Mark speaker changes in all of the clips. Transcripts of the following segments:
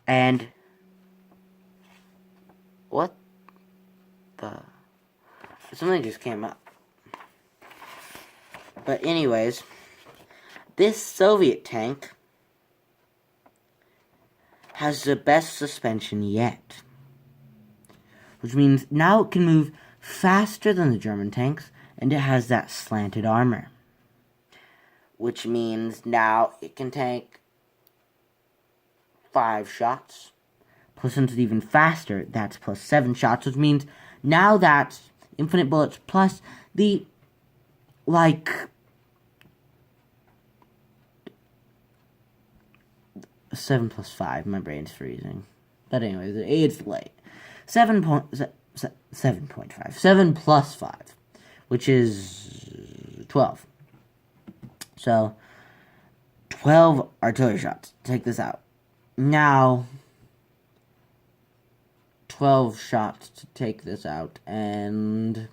Speaker 1: And what the... Something just came up. But anyways, this Soviet tank has the best suspension yet. Which means now it can move faster than the German tanks, and it has that slanted armor. Which means now it can tank 5 shots. Plus, since it's even faster, that's plus 7 shots, which means now that's infinite bullets plus the, 7 plus 5. My brain's freezing. But anyways, it's late. 7.5. 7 plus 5, which is 12. So, 12 artillery shots. Take this out. Now, 12 shots to take this out, and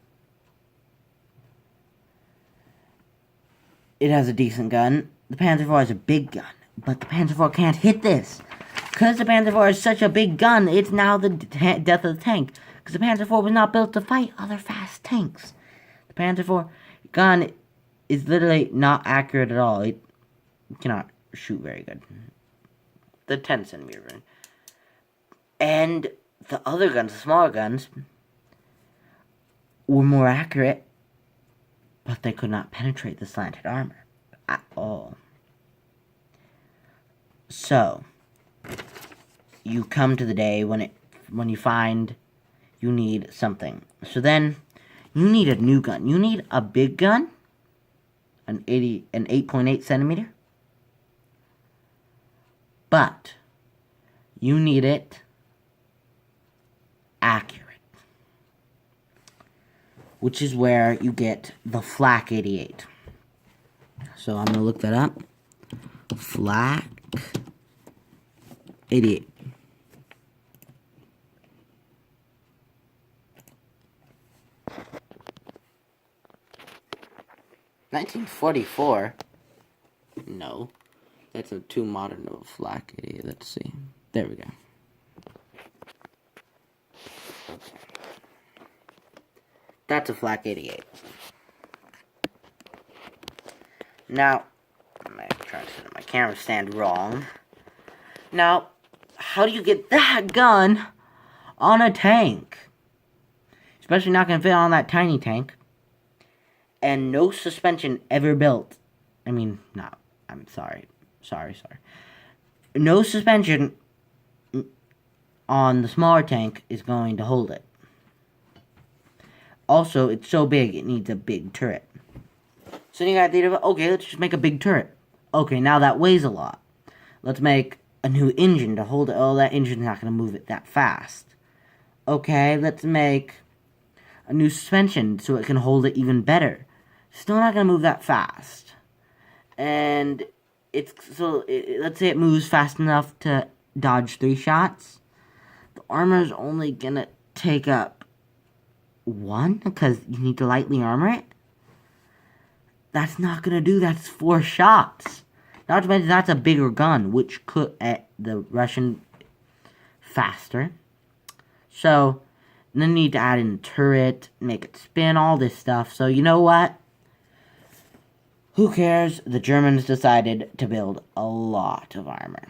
Speaker 1: it has a decent gun. The Panzer IV has a big gun, but the Panzer IV can't hit this. Because the Panzer IV is such a big gun, it's now the death of the tank. Because the Panzer IV was not built to fight other fast tanks. The Panzer IV gun is literally not accurate at all. It cannot shoot very good. The 10 centimeter gun. And the other guns, the smaller guns, were more accurate, but they could not penetrate the slanted armor at all. So, you come to the day when you find you need something. So then, you need a new gun. You need a big gun, an 8.8 centimeter, but you need it accurate, which is where you get the Flak 88. So I'm going to look that up. Flak 88. $1944? No. That's a too modern of a Flak 88. Let's see. There we go. That's a Flak 88. Now, I'm trying to set my camera stand wrong. Now, how do you get that gun on a tank? Especially not going to fit on that tiny tank. And no suspension ever built. I mean, no, I'm sorry. Sorry. No suspension on the smaller tank is going to hold it. Also, it's so big, it needs a big turret. So you got the idea of, okay, let's just make a big turret. Okay, now that weighs a lot. Let's make a new engine to hold it. Oh, that engine's not going to move it that fast. Okay, let's make a new suspension so it can hold it even better. Still not going to move that fast. And let's say it moves fast enough to dodge 3 shots. The armor's only going to take up 1 because you need to lightly armor it. That's not going to do. That's 4 shots. Not to mention that's a bigger gun, which could at the Russian faster. So then you need to add in a turret, make it spin, all this stuff. So you know what? Who cares? The Germans decided to build a lot of armor.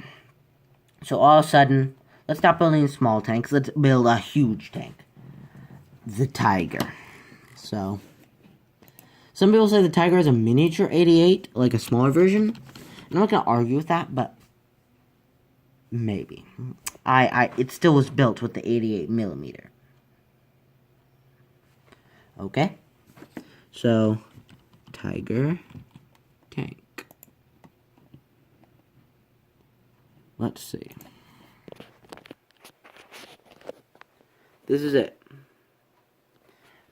Speaker 1: So all of a sudden, let's stop building small tanks. Let's build a huge tank. The Tiger. So, some people say the Tiger is a miniature 88, like a smaller version. I'm not going to argue with that, but maybe. It still was built with the 88 millimeter. Okay? So, Tiger tank. Let's see. This is it.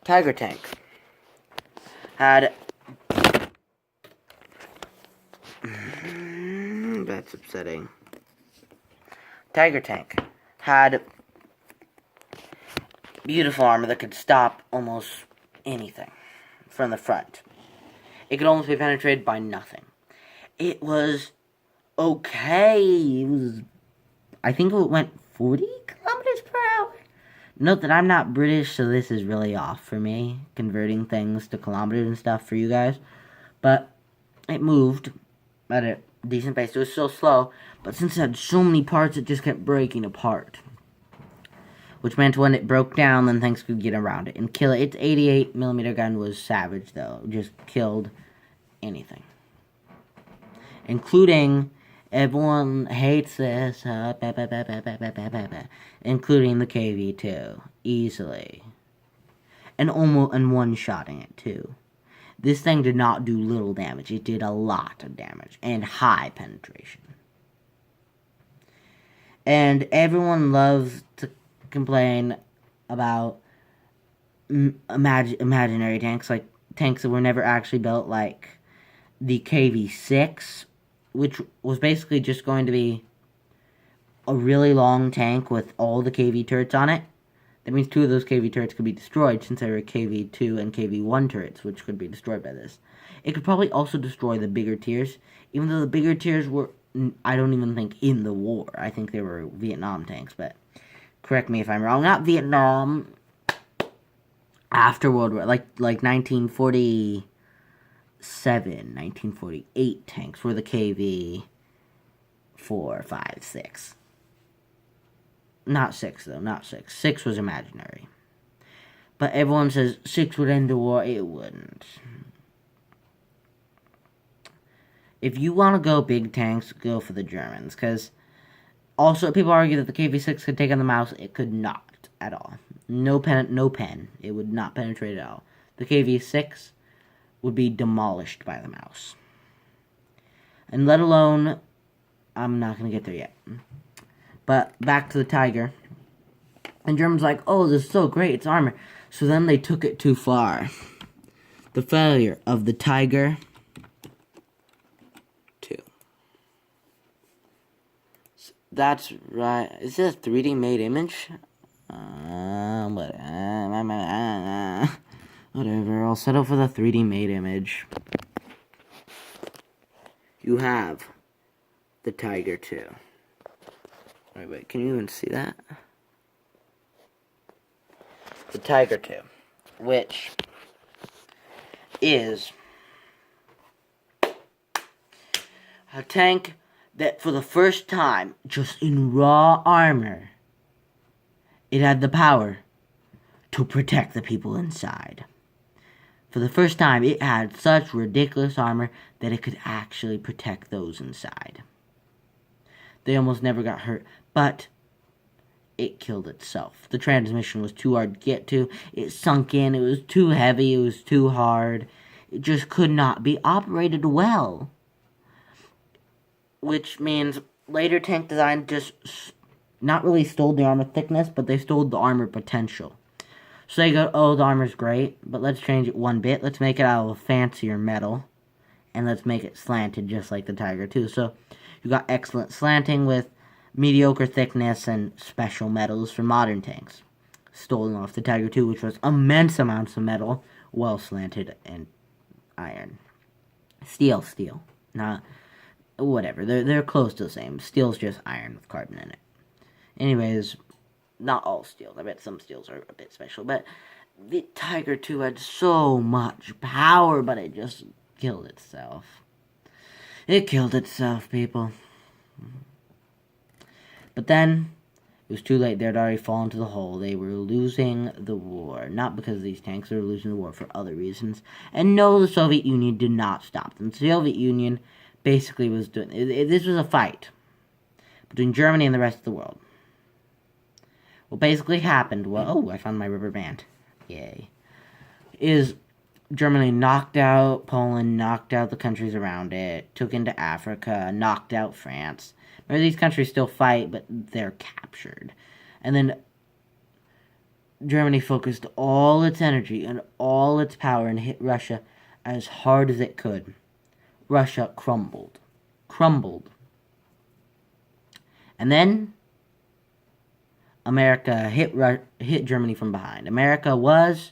Speaker 1: Tiger tank had that's upsetting. Tiger tank had beautiful armor that could stop almost anything from the front. It could almost be penetrated by nothing. It was okay. It was I think it went 40 kilometers per hour. Note that I'm not British, so this is really off for me, converting things to kilometers and stuff for you guys. But it moved at a decent pace. It was so slow, but since it had so many parts, it just kept breaking apart. Which meant when it broke down, then things could get around it and kill it. Its 88mm gun was savage, though. It just killed anything. Including, everyone hates this, including the KV-2, easily. And one-shotting it, too. This thing did not do little damage. It did a lot of damage, and high penetration. And everyone loves to complain about imaginary tanks, like tanks that were never actually built, like the KV-6, which was basically just going to be a really long tank with all the KV turrets on it. That means 2 of those KV turrets could be destroyed, since they were KV-2 and KV-1 turrets, which could be destroyed by this. It could probably also destroy the bigger tiers, even though the bigger tiers were, I don't even think, in the war. I think they were Vietnam tanks, but correct me if I'm wrong. Not Vietnam. After World War, like 1947, 1948 tanks were the KV 4, 5, 6. Not 6, though. Not 6. 6 was imaginary. But everyone says 6 would end the war. It wouldn't. If you want to go big tanks, go for the Germans. Because also, people argue that the KV-6 could take on the Maus. It could not at all. No pen. It would not penetrate at all. The KV-6 would be demolished by the Maus. And let alone, I'm not going to get there yet. But back to the Tiger. And Germans like, oh, this is so great, it's armor. So then they took it too far. The failure of the Tiger 2. So that's right. Is this a 3D made image? Whatever, I'll settle for the 3D made image. You have the Tiger 2. Wait, can you even see that? The Tiger 2, which is a tank that for the first time, just in raw armor, it had the power to protect the people inside. For the first time, it had such ridiculous armor that it could actually protect those inside. They almost never got hurt, but it killed itself. The transmission was too hard to get to. It sunk in. It was too heavy. It was too hard. It just could not be operated well. Which means later tank design just not really stole the armor thickness, but they stole the armor potential. So they go, oh, the armor's great, but let's change it one bit. Let's make it out of a fancier metal. And let's make it slanted just like the Tiger 2. So you got excellent slanting with mediocre thickness and special metals for modern tanks. Stolen off the Tiger 2, which was immense amounts of metal, well slanted, and iron. Steel. Not, whatever. They're close to the same. Steel's just iron with carbon in it. Anyways, not all steels. I bet some steels are a bit special. But the Tiger 2 had so much power, but it just killed itself. It killed itself, people. But then, it was too late. They had already fallen to the hole. They were losing the war. Not because of these tanks. They were losing the war for other reasons. And no, the Soviet Union did not stop them. The Soviet Union basically was doing... This was a fight between Germany and the rest of the world. What basically happened was... Oh, I found my rubber band. Yay. Is Germany knocked out Poland, knocked out the countries around it, took into Africa, knocked out France. Remember, these countries still fight, but they're captured. And then Germany focused all its energy and all its power and hit Russia as hard as it could. Russia crumbled. And then America hit Germany from behind. America was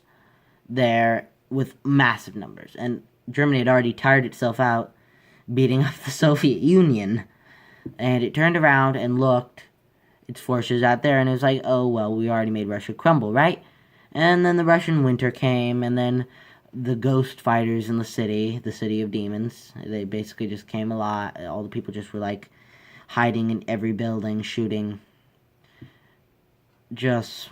Speaker 1: there with massive numbers, and Germany had already tired itself out beating up the Soviet Union, and it turned around and looked its forces out there, and it was like, oh, well, we already made Russia crumble, right? And then the Russian winter came, and then the ghost fighters in the city of demons, they basically just came a lot. All the people just were like hiding in every building, shooting. Just.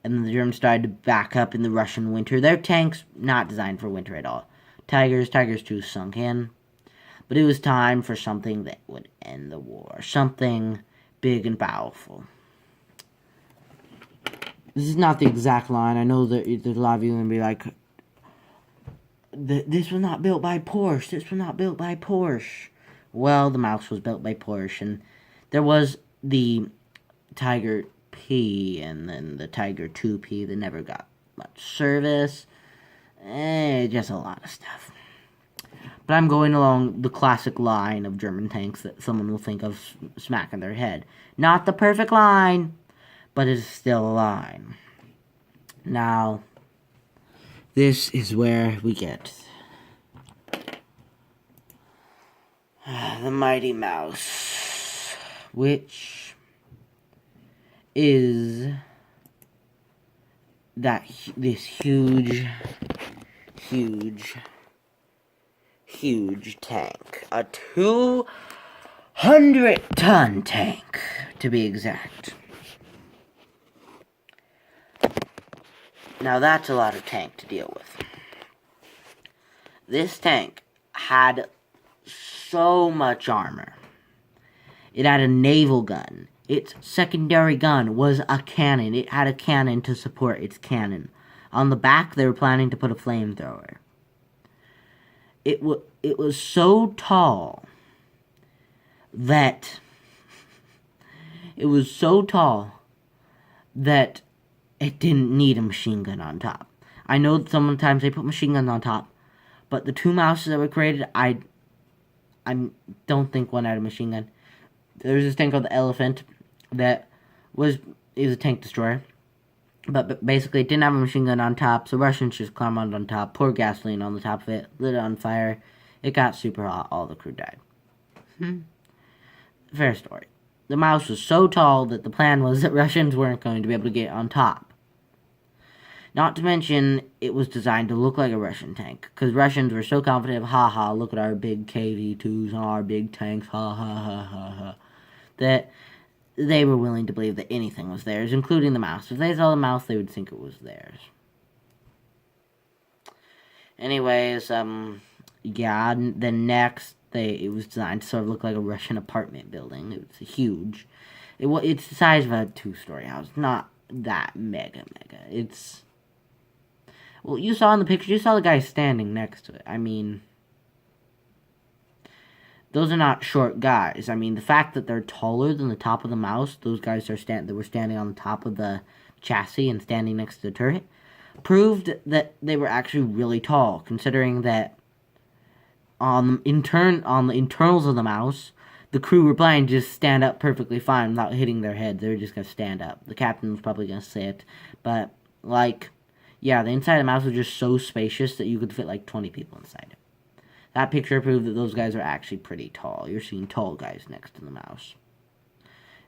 Speaker 1: And then the Germans started to back up in the Russian winter. Their tanks, not designed for winter at all. Tigers 2 sunk in. But it was time for something that would end the war. Something big and powerful. This is not the exact line. I know that there's a lot of you going to be like, this was not built by Porsche. This was not built by Porsche. Well, the mouse was built by Porsche. And there was the Tiger P and then the Tiger 2P that never got much service. Just a lot of stuff. But I'm going along the classic line of German tanks that someone will think of smacking their head. Not the perfect line, but it's still a line. Now, this is where we get the Mighty Mouse, which is this huge tank. A 200-ton tank, to be exact. Now that's a lot of tank to deal with. This tank had so much armor. It had a naval gun. Its secondary gun was a cannon. It had a cannon to support its cannon. On the back, they were planning to put a flamethrower. It was so tall that it didn't need a machine gun on top. I know that sometimes they put machine guns on top, but the 2 mouses that were created, I don't think one had a machine gun. There was this tank called the Elephant that was a tank destroyer, but basically it didn't have a machine gun on top, so Russians just climbed on top, poured gasoline on the top of it, lit it on fire. It got super hot. All the crew died. Fair story. The mouse was so tall that the plan was that Russians weren't going to be able to get on top. Not to mention, it was designed to look like a Russian tank, because Russians were so confident, haha, look at our big KV-2s and our big tanks, ha ha ha ha ha, that they were willing to believe that anything was theirs, including the mouse. If they saw the mouse, they would think it was theirs. Anyways, yeah, then next, it was designed to sort of look like a Russian apartment building. It was huge. It's the size of a 2-story house, not that mega. It's... Well, you saw in the picture, you saw the guy standing next to it. I mean, those are not short guys. I mean, the fact that they're taller than the top of the mouse, those guys were standing on the top of the chassis and standing next to the turret, proved that they were actually really tall, considering that on the internals of the mouse, the crew were planning to just stand up perfectly fine without hitting their heads. They were just going to stand up. The captain was probably going to sit, but, yeah, the inside of the mouse was just so spacious that you could fit, 20 people inside it. That picture proved that those guys are actually pretty tall. You're seeing tall guys next to the mouse.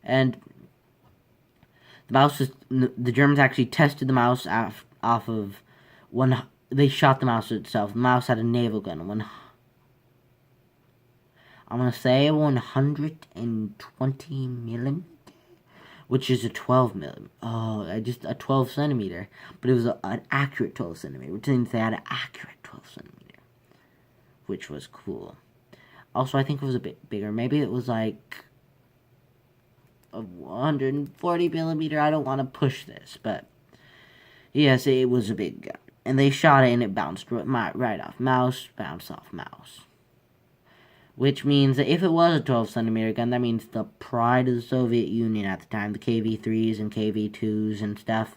Speaker 1: And the Germans actually tested the mouse off of one. They shot the mouse itself. The mouse had a naval gun. I'm going to say 120 millimeter, which is a 12 millimeter. Just a 12 centimeter. But it was an accurate 12 centimeter, which means they had an accurate 12 centimeter, which was cool. Also, I think it was a bit bigger. Maybe it was a 140 millimeter. I don't want to push this, but yes, it was a big gun. And they shot it and it bounced right off mouse, bounced off mouse. Which means that if it was a 12 centimeter gun, that means the pride of the Soviet Union at the time, the KV-3s and KV-2s and stuff,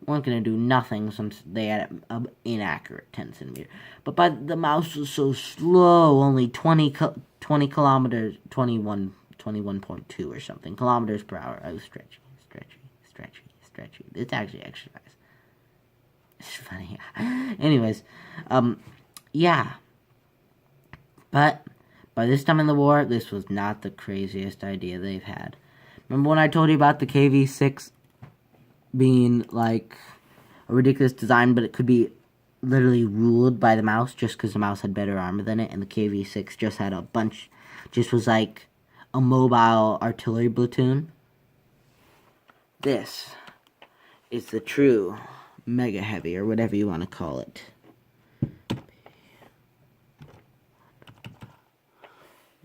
Speaker 1: weren't going to do nothing since they had an inaccurate 10 centimeter. But the mouse was so slow, only 20 kilometers, 21.2 or something, kilometers per hour. I was stretchy. It's actually exercise. It's funny. Anyways, yeah. But by this time in the war, this was not the craziest idea they've had. Remember when I told you about the KV-6 being like a ridiculous design, but it could be literally ruled by the mouse just because the mouse had better armor than it, and the KV-6 just had a bunch, just was like a mobile artillery platoon? This is the true Mega Heavy, or whatever you want to call it.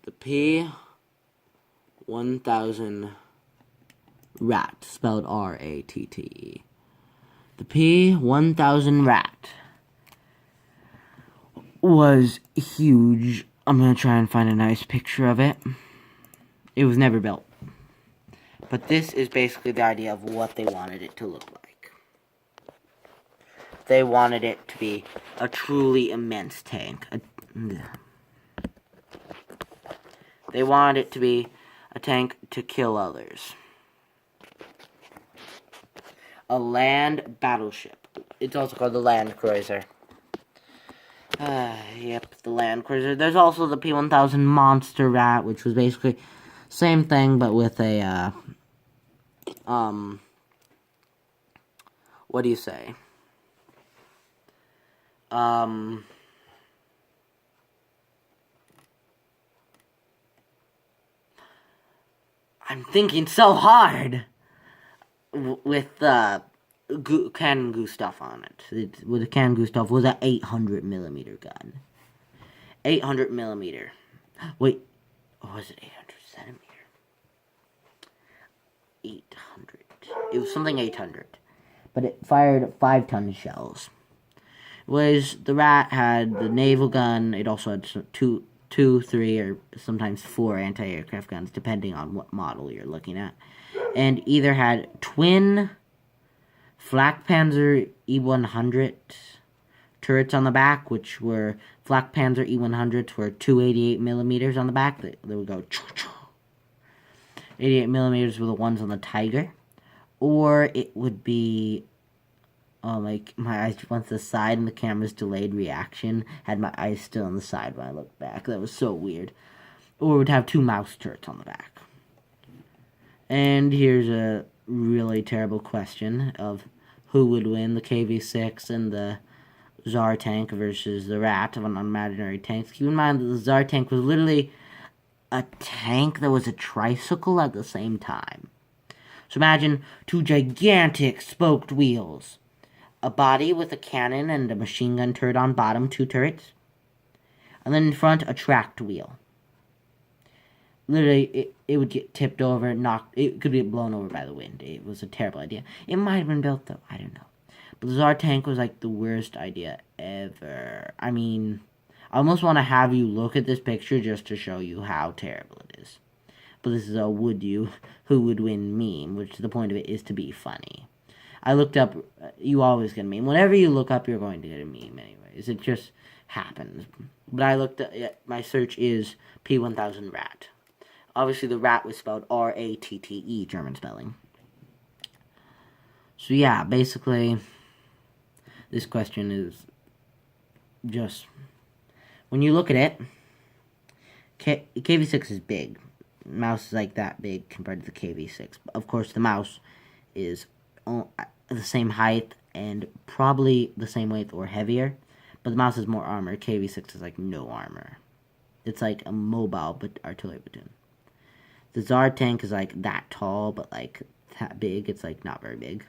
Speaker 1: The P-1000 Rat, spelled R-A-T-T-E. The P-1000 Rat was huge. I'm going to try and find a nice picture of it. It was never built. But this is basically the idea of what they wanted it to look like. They wanted it to be a truly immense tank. They wanted it to be a tank to kill others. A land battleship. It's also called the Land Cruiser. Yep, the Land Cruiser. There's also the P-1000 Monster Rat, which was basically same thing, but with a, what do you say? I'm thinking so hard! With, Can Gustav on it. With the Can Gustav was an 800mm gun. 800mm. Wait, or was it 800cm? 800. It was something 800. But it fired 5-ton shells. The Rat had the naval gun. It also had two, 3, or sometimes 4 anti-aircraft guns, depending on what model you're looking at. And either had twin Flak Panzer E-100 turrets on the back, which were Flak Panzer E-100s were 288mm on the back. They would go 88mm were the ones on the Tiger. Or it would be, like, my eyes went to the side and the camera's delayed reaction had my eyes still on the side when I looked back. That was so weird. Or it would have 2 mouse turrets on the back. And here's a really terrible question of who would win, the KV-6 and the Tsar tank versus the Rat of an imaginary tank. Keep in mind that the Tsar tank was literally a tank that was a tricycle at the same time. So imagine 2 gigantic spoked wheels, a body with a cannon and a machine gun turret on bottom, 2 turrets, and then in front a tracked wheel. Literally, it would get tipped over, it could get blown over by the wind. It was a terrible idea. It might have been built, though. I don't know. But the Tsar tank was, like, the worst idea ever. I mean, I almost want to have you look at this picture just to show you how terrible it is. But this is a who would win meme, which the point of it is to be funny. I looked up, you always get a meme. Whenever you look up, you're going to get a meme anyways. It just happens. But I looked at, my search is P-1000 Rat. Obviously, the Rat was spelled R-A-T-T-E, German spelling. So, yeah, basically, this question is just, when you look at it, KV-6 is big. Mouse is like that big compared to the KV-6. Of course, the mouse is the same height and probably the same weight or heavier, but the mouse has more armor. KV-6 is like no armor. It's like a mobile but artillery platoon. The Tsar tank is like that tall, but like that big. It's like not very big.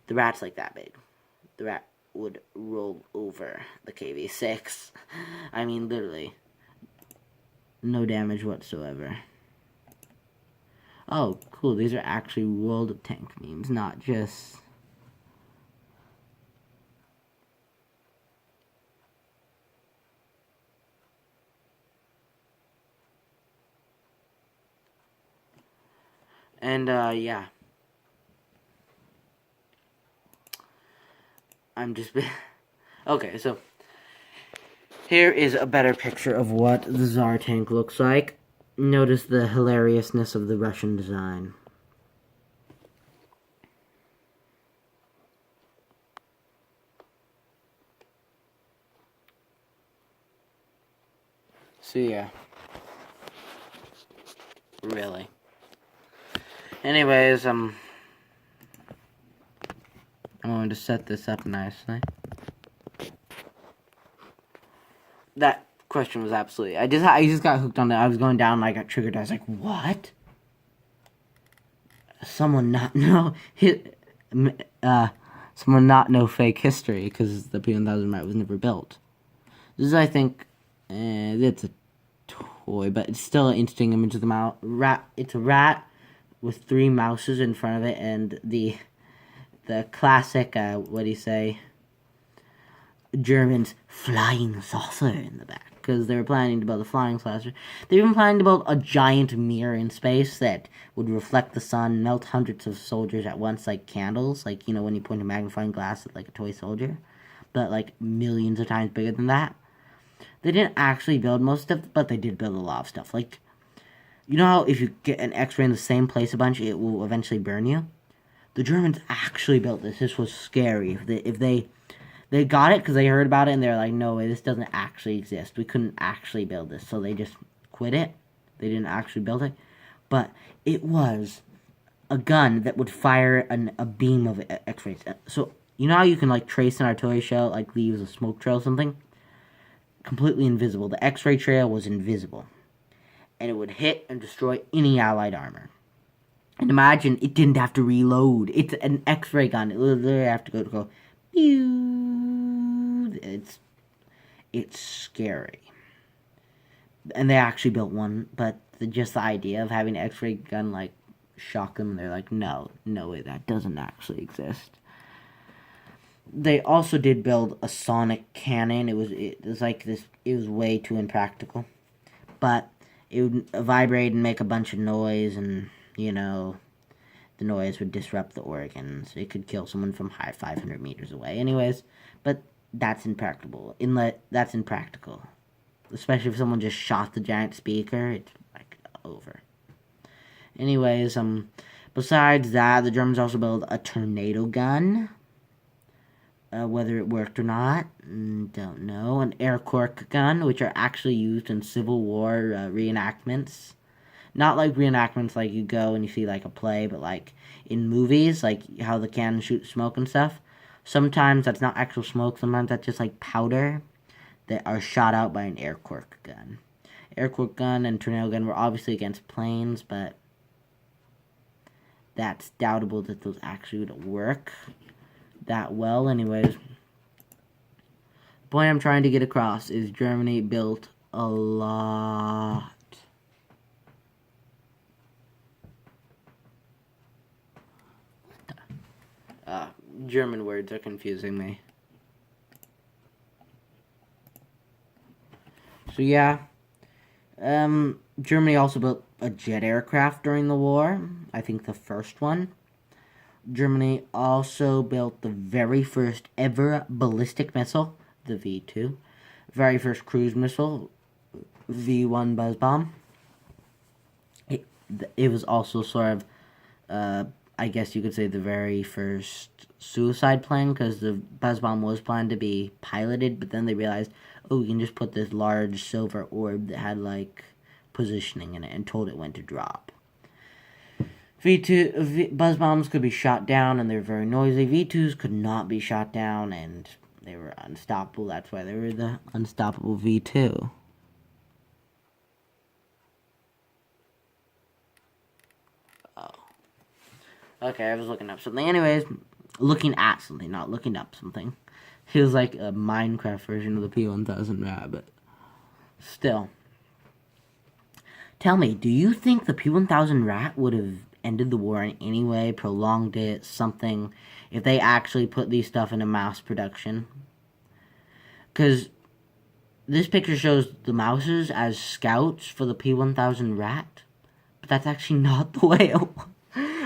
Speaker 1: The Rat's like that big. The Rat would roll over the KV-6. I mean, literally. No damage whatsoever. Oh, cool. These are actually World of Tank memes, not just... And, yeah. I'm just... Okay, so... Here is a better picture of what the Tsar tank looks like. Notice the hilariousness of the Russian design. So, yeah. Really. Anyways, I'm going to set this up nicely. That question was absolutely. I just got hooked on it. I was going down and I got triggered. I was like, what? Someone not know someone not know fake history because the P1000 rat was never built. This is, I think, it's a toy, but it's still an interesting image of the rat. It's a rat with 3 mouses in front of it, and the classic what do you say? Germans flying saucer in the back. Because they were planning to build a flying saucer. They were even planning to build a giant mirror in space that would reflect the sun, melt hundreds of soldiers at once like candles. Like, you know, when you point a magnifying glass at, like, a toy soldier. But, like, millions of times bigger than that. They didn't actually build most stuff, but they did build a lot of stuff. Like, you know how if you get an X-ray in the same place a bunch, it will eventually burn you? The Germans actually built this. This was scary. If they got it because they heard about it and they're like, no way, this doesn't actually exist. We couldn't actually build this. So they just quit it. They didn't actually build it. But it was a gun that would fire a beam of X-rays. So, you know how you can, like, trace an artillery shell, like, leaves a smoke trail or something? Completely invisible. The X-ray trail was invisible. And it would hit and destroy any Allied armor. And imagine it didn't have to reload. It's an X-ray gun. It literally have to go it's scary. And they actually built one, but just the idea of having an X-ray gun, like, shock them. They're like, no way, that doesn't actually exist. They also did build a sonic cannon. It was like this. It was way too impractical, but it would vibrate and make a bunch of noise, and, you know, the noise would disrupt the organs. It could kill someone from 500 meters away. Anyways, but that's impractical. That's impractical. Especially if someone just shot the giant speaker, it's, like, over. Anyways, besides that, the Germans also built a tornado gun. Whether it worked or not, don't know. An air cork gun, which are actually used in Civil War reenactments. Not like reenactments like you go and you see, like, a play, but, like, in movies, like how the cannons shoot smoke and stuff. Sometimes that's not actual smoke, sometimes that's just, like, powder that are shot out by an air cork gun. Air cork gun and tornado gun were obviously against planes, but that's doubtable that those actually would work that well. Anyways, the point I'm trying to get across is Germany built a lot. German words are confusing me. So yeah, Germany also built a jet aircraft during the war. I think the first one. Germany also built the very first ever ballistic missile, the V2. Very first cruise missile, V1 Buzz Bomb. It was also sort of, I guess you could say, the very first suicide plane, because the Buzz Bomb was planned to be piloted, but then they realized, oh, we can just put this large silver orb that had, like, positioning in it, and told it when to drop. Buzz bombs could be shot down, and they're very noisy. V2s could not be shot down, and they were unstoppable. That's why they were the unstoppable V2. Oh. Okay, I was looking up something. Anyways, looking at something, not looking up something. It was like a Minecraft version of the P1000 rat, but still. Tell me, do you think the P1000 rat would have ended the war in any way, prolonged it, something, if they actually put these stuff into mass production? Because this picture shows the mouses as scouts for the P1000 rat, but that's actually not the way it was.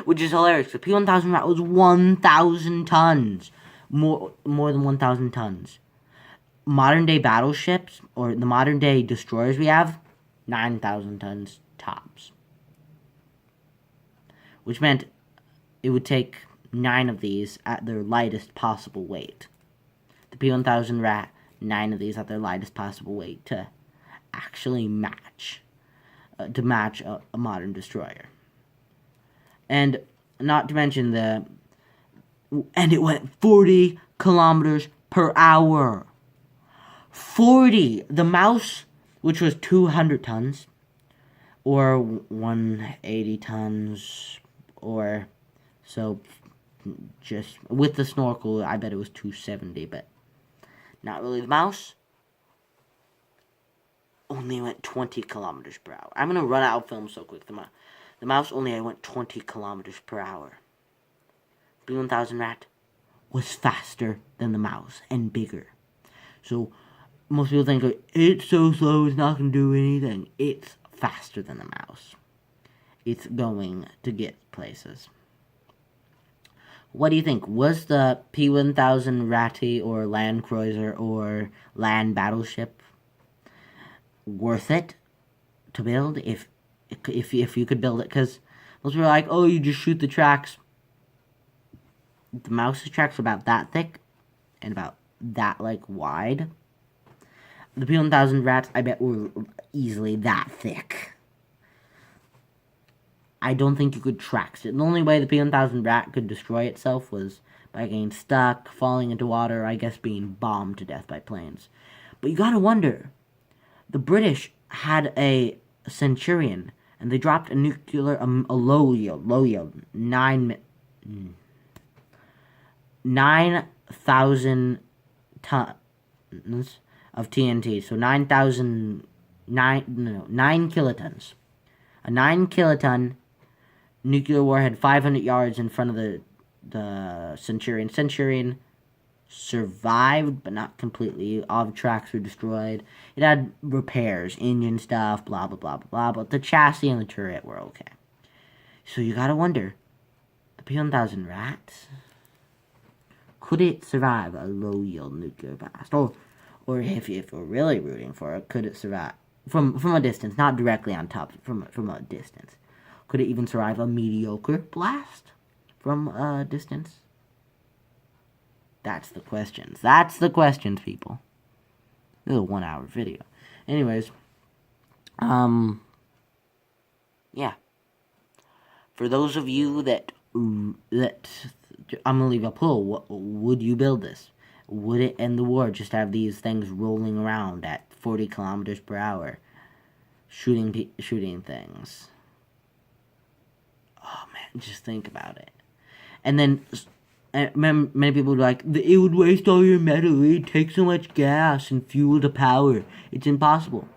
Speaker 1: Which is hilarious. The P1000 rat was 1,000 tons. More than 1,000 tons. Modern day battleships, or the modern day destroyers we have, 9,000 tons tops. Which meant it would take 9 of these at their lightest possible weight. The P1000 rat, 9 of these at their lightest possible weight to actually match, a modern destroyer. And not to mention and it went 40 kilometers per hour. 40! The mouse, which was 200 tons, or 180 tons, or so, just with the snorkel, I bet it was 270, but not really. The mouse only went 20 kilometers per hour. I'm gonna run out of film so quick. The mouse only went 20 kilometers per hour. B1000 rat was faster than the mouse and bigger. So most people think like, it's so slow, it's not gonna do anything. It's faster than the mouse. It's going to get places. What do you think? Was the P1000 Ratty or Land Cruiser or Land Battleship worth it to build if you could build it? Because most people are like, oh, you just shoot the tracks. The mouse's tracks are about that thick and about that wide. The P1000 rats, I bet, were easily that thick. I don't think you could track it. The only way the P1000 rat could destroy itself was by getting stuck, falling into water, I guess being bombed to death by planes. But you gotta wonder, the British had a Centurion, and they dropped a nuclear, a low yield, 9,000 tons of TNT, so 9 kilotons. A 9 kiloton nuclear warhead 500 yards in front of the Centurion. Centurion survived, but not completely. All the tracks were destroyed. It had repairs, engine stuff, blah, blah, blah, blah, blah, but the chassis and the turret were okay. So you gotta wonder, the P1000 rats, could it survive a low-yield nuclear blast? Or if we're really rooting for it, could it survive from a distance, not directly on top, from a distance? Could it even survive a mediocre blast from a distance? That's the questions. That's the questions, people. This is a 1 hour video. Anyways, yeah. For those of you that I'm gonna leave a poll. Would you build this? Would it end the war? Just have these things rolling around at 40 kilometers per hour, shooting things. Oh man, just think about it. And then many people would be like, it would waste all your metal. It takes so much gas and fuel to power. It's impossible.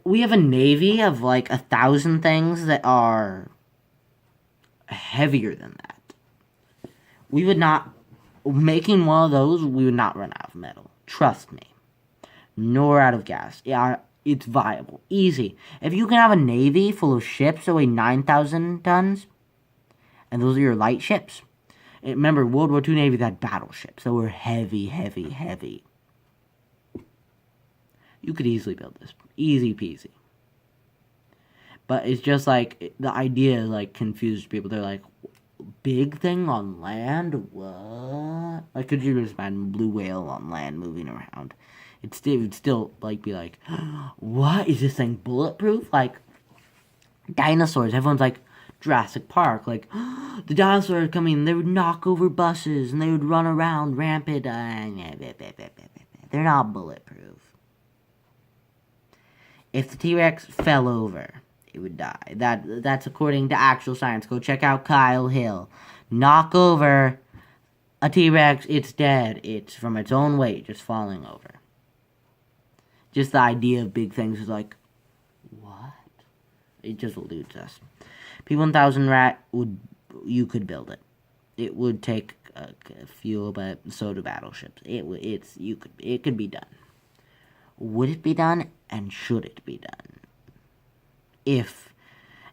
Speaker 1: We have a navy of 1,000 things that are heavier than that. We would not, making one of those, we would not run out of metal. Trust me. Nor out of gas. Yeah, it's viable. Easy. If you can have a navy full of ships that weigh 9,000 tons, and those are your light ships. Remember, World War II Navy had battleships that were heavy, heavy, heavy. You could easily build this. Easy peasy. But it's just the idea confused people. They're like, big thing on land? What? Could you just imagine blue whale on land moving around? It would still be like, what? Is this thing bulletproof? Dinosaurs. Everyone's like, Jurassic Park. The dinosaurs are coming. They would knock over buses and they would run around rampant. They're not bulletproof. If the T-Rex fell over, it would die. That's according to actual science. Go check out Kyle Hill. Knock over a T-Rex, it's dead. It's from its own weight, just falling over. Just the idea of big things is what? It just eludes us. P1000 rat you could build it. It would take fuel, but so do battleships. It could be done. Would it be done, and should it be done?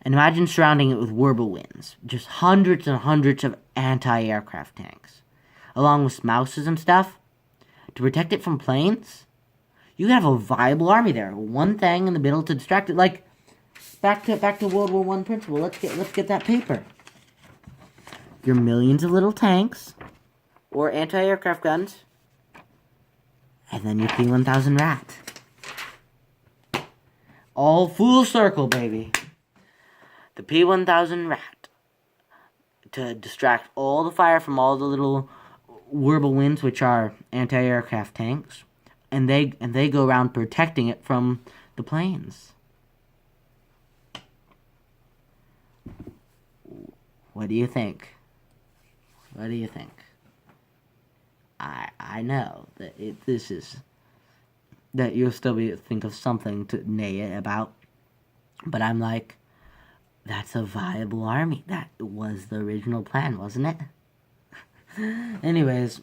Speaker 1: And imagine surrounding it with whirlwinds, just hundreds and hundreds of anti-aircraft tanks, along with mouses and stuff, to protect it from planes. You could have a viable army there. One thing in the middle to distract it. Back to World War I principle. Let's get that paper. Your millions of little tanks, or anti-aircraft guns, and then your P1000 rat. All full circle, baby. the P-1000 Rat to distract all the fire from all the little Whirlwinds, which are anti-aircraft tanks, and they go around protecting it from the planes. What do you think? What do you think? I know that that you'll still think of something to neigh it about, but I'm like, that's a viable army. That was the original plan, wasn't it? Anyways,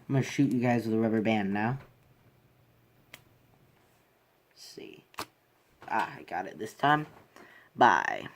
Speaker 1: I'm gonna shoot you guys with a rubber band now. Let's see. I got it this time. Bye.